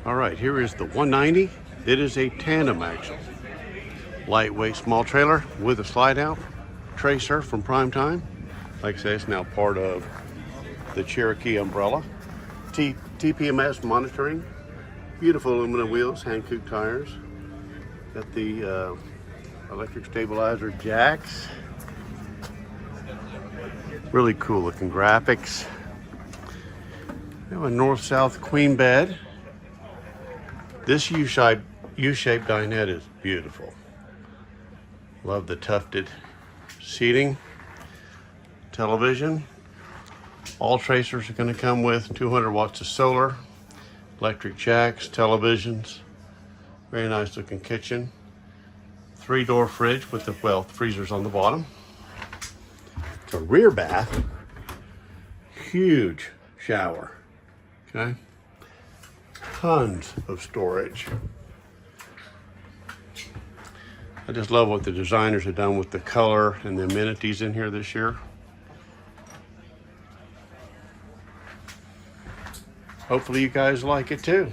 All right, here is the 190. It is a tandem axle. Lightweight small trailer with a slide out tracer from Prime Time. Like I say, it's now part of the Cherokee umbrella. TPMS monitoring. Beautiful aluminum wheels, hand-coop tires. Got the electric stabilizer jacks. Really cool looking graphics. We have a north-south queen bed. This U-shaped dinette is beautiful. Love the tufted seating. Television. All tracers are going to come with 200 watts of solar, electric jacks, televisions. Very nice looking kitchen. 3-door fridge with the, well, freezers on the bottom. It's a rear bath. Huge shower. Okay. Tons of storage. I just love what the designers have done with the color and the amenities in here this year. Hopefully you guys like it too.